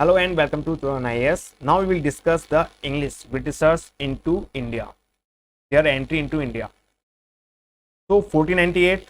Hello and welcome to Turan IAS. Now we will discuss the English Britishers into India, their entry into India. So 1498,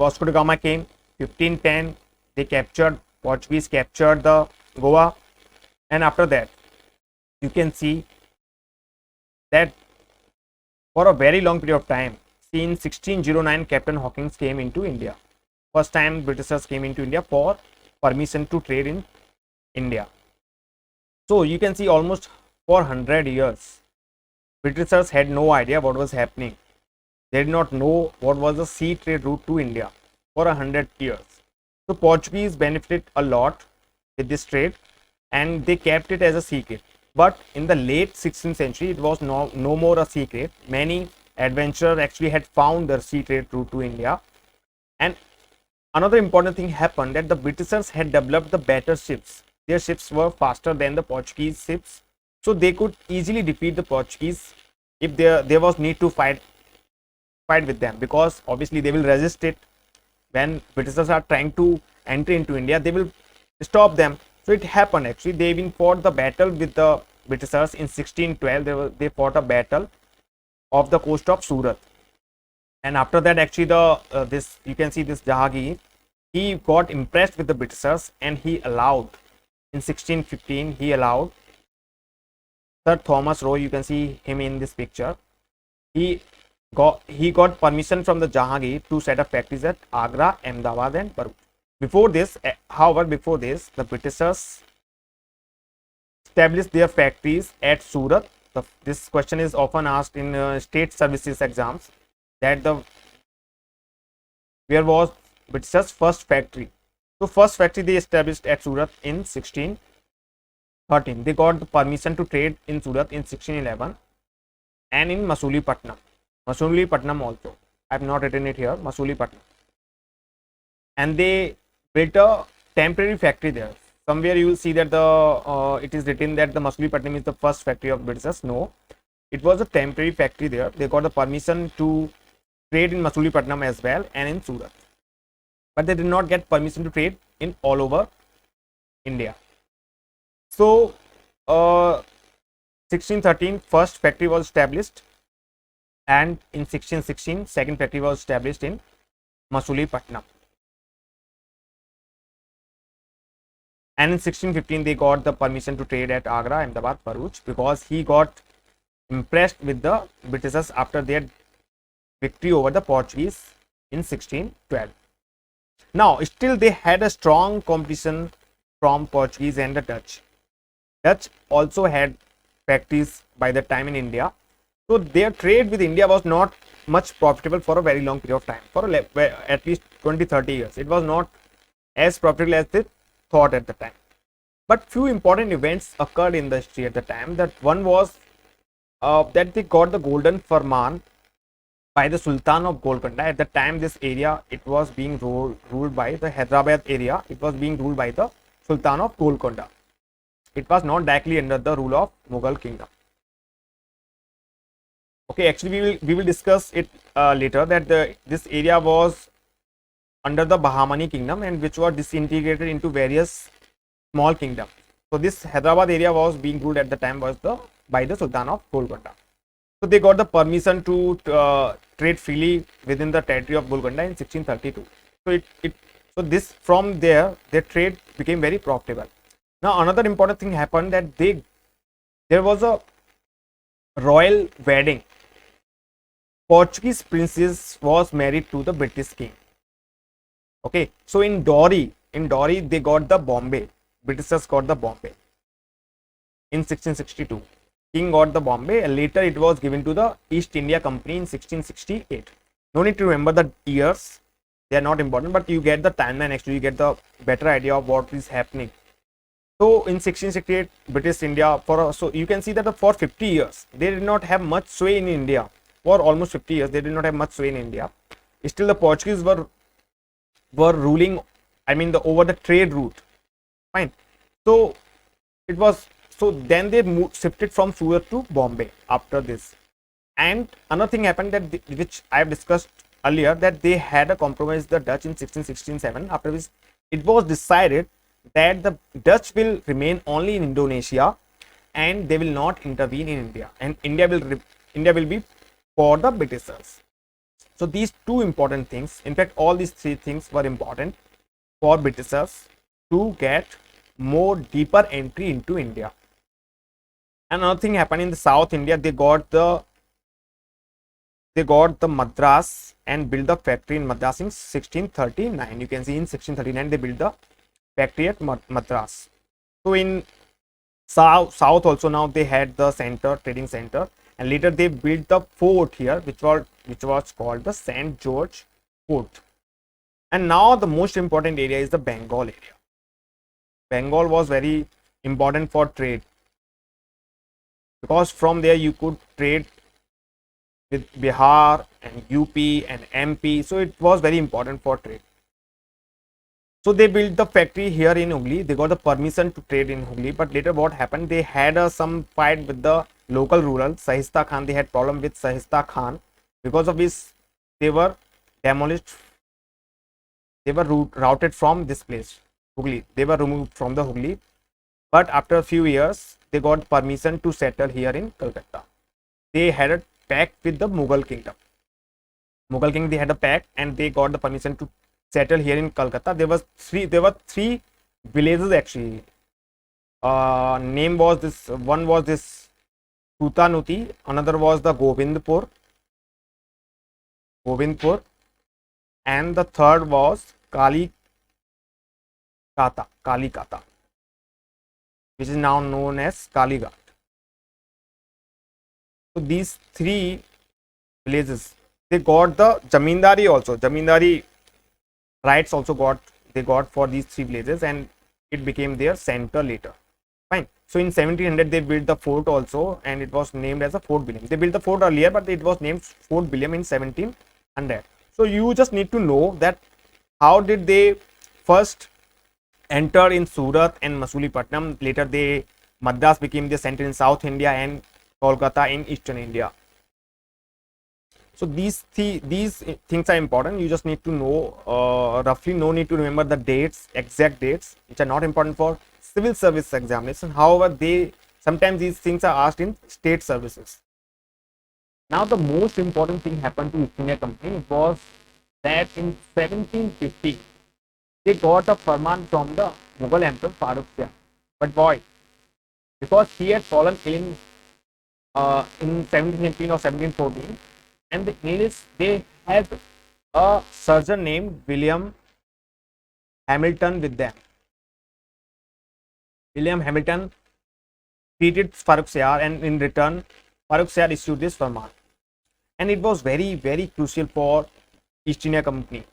Vasco da Gama came. 1510, they captured, Portuguese captured the Goa, and after that, you can see that for a very long period of time, in 1609, Captain Hawkins came into India. First time Britishers came into India for permission to trade in India. So you can see almost for 100 years, Britishers had no idea what was happening. They did not know what was the sea trade route to India for 100 years. So Portuguese benefited a lot with this trade and they kept it as a secret. But in the late 16th century, it was no more a secret. Many adventurers actually had found the sea trade route to India. And another important thing happened that the Britishers had developed the better ships. Their ships were faster than the Portuguese ships, so they could easily defeat the Portuguese if there was need to fight with them, because obviously they will resist it. When Britishers are trying to enter into India, they will stop them. So it happened actually. They even fought the battle with the Britishers in 1612. They fought a battle of the coast of Surat, and after that actually this you can see this Jahangir, he got impressed with the Britishers and he allowed in 1615 he allowed Sir Thomas Roe, you can see him in this picture. He got permission from the Jahangir to set up factories at Agra, Ahmedabad and Bharuch. Before this, the Britishers established their factories at Surat. This question is often asked in state services exams, that where was Britishers' first factory? So first factory they established at Surat in 1613. They got the permission to trade in Surat in 1611 and in Masulipatam also. I have not written it here, Masulipatam. And they built a temporary factory there. Somewhere you will see that it is written that the Masulipatam is the first factory of Britishers. No, it was a temporary factory there. They got the permission to trade in Masulipatam as well and in Surat, but they did not get permission to trade in all over India. So 1613 first factory was established, and in 1616 second factory was established in Masulipatam, and in 1615 they got the permission to trade at Agra, Ahmedabad, Bharuch, because he got impressed with the Britishers after their victory over the Portuguese in 1612. Now still they had a strong competition from Portuguese and the Dutch. Dutch also had factories by the time in India, so their trade with India was not much profitable for a very long period of time, for at least 20-30 years. It was not as profitable as they thought at the time. But few important events occurred in the history at the time. That one was that they got the Golden Farman by the Sultan of Golconda. At the time, this area, it was being ruled by the Hyderabad area. It was being ruled by the Sultan of Golconda. It was not directly under the rule of Mughal kingdom. Okay, actually we will discuss it later, that this area was under the Bahmani kingdom, and which was disintegrated into various small kingdoms. So this Hyderabad area was being ruled at the time by the Sultan of Golconda. So they got the permission to trade freely within the territory of Golconda in 1632. So this from there their trade became very profitable. Now another important thing happened, that there was a royal wedding. Portuguese princess was married to the British king. Okay, so in Dowry they got the Bombay. Britishers got the Bombay in 1662. King got the Bombay, and later it was given to the East India Company in 1668. No need to remember the years, they are not important, but you get the timeline. Actually you get the better idea of what is happening. So in 1668 British India, so you can see that for 50 years they did not have much sway in India. For almost 50 years they did not have much sway in India. Still the Portuguese were ruling, over the trade route. Fine. So it was, so then they shifted from Surat to Bombay after this. And another thing happened, that which I have discussed earlier, that they had a compromise with the Dutch in 1667, after which it was decided that the Dutch will remain only in Indonesia and they will not intervene in India, and India will be for the Britishers. So these two important things, in fact all these three things were important for Britishers to get more deeper entry into India. Another thing happened in the South India, they got the Madras and built the factory in Madras in 1639. You can see in 1639 they built the factory at Madras. So in South also now they had the center, trading center, and later they built the fort here, which was called the St. George Fort. And now the most important area is the Bengal area. Bengal was very important for trade because from there you could trade with Bihar and UP and MP. So it was very important for trade. So they built the factory here in Hooghly. They got the permission to trade in Hooghly, but later what happened? They had some fight with the local ruler Sahista Khan. They had problem with Sahista Khan, because of which they were demolished. They were routed from this place, Hooghly. They were removed from the Hooghly, but after a few years, they got permission to settle here in Calcutta. They had a pact with the Mughal kingdom. Mughal king, they had a pact and they got the permission to settle here in Calcutta. There were three villages actually. Name was this. One was this Tutanuti. Another was the Govindpur, and the third was Kalikata, which is now known as Kalighat. So these three villages, they got the Jamindari also. Jamindari rights also they got for these three villages, and it became their center later. Fine. So in 1700 they built the fort also, and it was named as a Fort William. They built the fort earlier, but it was named Fort William in 1700. So you just need to know that how did they first enter in Surat and Masulipatam. Later Madras became the center in South India and Kolkata in Eastern India. So these things are important. You just need to know roughly. No need to remember the dates, exact dates, which are not important for civil service examination. However, sometimes these things are asked in state services. Now the most important thing happened to East India Company was that in 1750 they got a farman from the Mughal Emperor Farrukh Shah. But why? Because he had fallen in 1718 or 1714, and the English, they had a surgeon named William Hamilton with them. William Hamilton treated Farrukh Shah, and in return Farrukh Shah issued this farman, and it was very, very crucial for East India Company.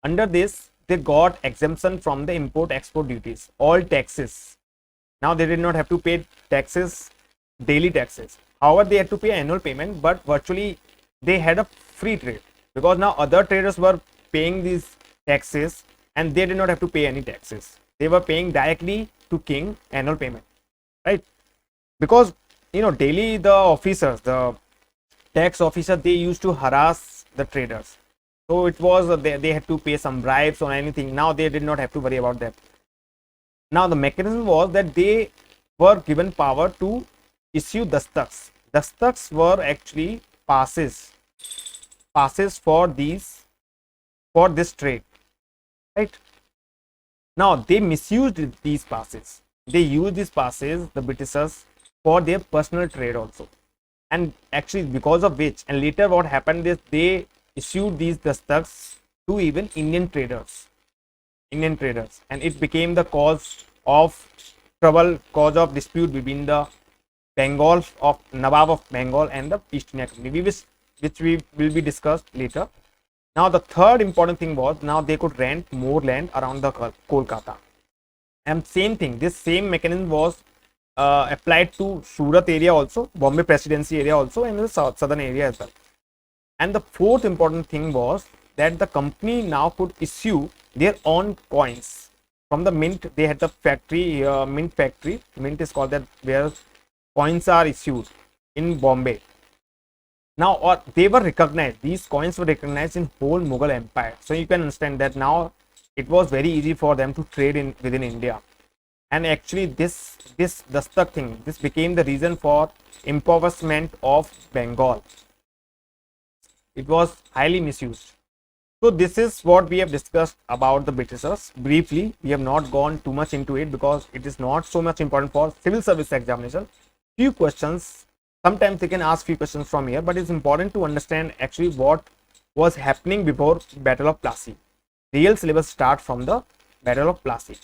Under this, they got exemption from the import-export duties, all taxes. Now they did not have to pay taxes, daily taxes. However, they had to pay annual payment, but virtually they had a free trade, because now other traders were paying these taxes and they did not have to pay any taxes. They were paying directly to king annual payment, right? Because daily the officers, the tax officer, they used to harass the traders. So it was they had to pay some bribes or anything. Now they did not have to worry about that. Now the mechanism was that they were given power to issue dastaks. Dastaks were actually passes for this trade, right? Now they misused these passes. They used these passes, the Britishers, for their personal trade also, and actually because of which, and later what happened is they issued these dastaks to even Indian traders, and it became the cause of trouble, cause of dispute between the Nawab of Bengal and the East India Company, which we will be discussed later. Now the third important thing was, now they could rent more land around the Kolkata, and same thing, this same mechanism was applied to Surat area also, Bombay Presidency area also, and the southern area as well. And the fourth important thing was that the company now could issue their own coins from the mint. They had the factory, mint factory. Mint is called that, where coins are issued in Bombay. Now, they were recognized. These coins were recognized in whole Mughal Empire. So you can understand that now it was very easy for them to trade in within India. And actually this Dastak thing, this became the reason for impoverishment of Bengal. It was highly misused. So this is what we have discussed about the Britishers briefly. We have not gone too much into it because it is not so much important for civil service examination. Few questions, sometimes they can ask few questions from here, but it's important to understand actually what was happening before Battle of Plassey. Real syllabus start from the Battle of Plassey.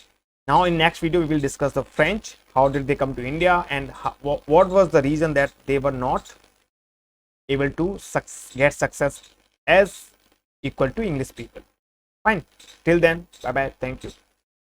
Now in next video we will discuss the French, how did they come to India, and what was the reason that they were not able to get success as equal to English people. Fine. Till then, bye bye. Thank you.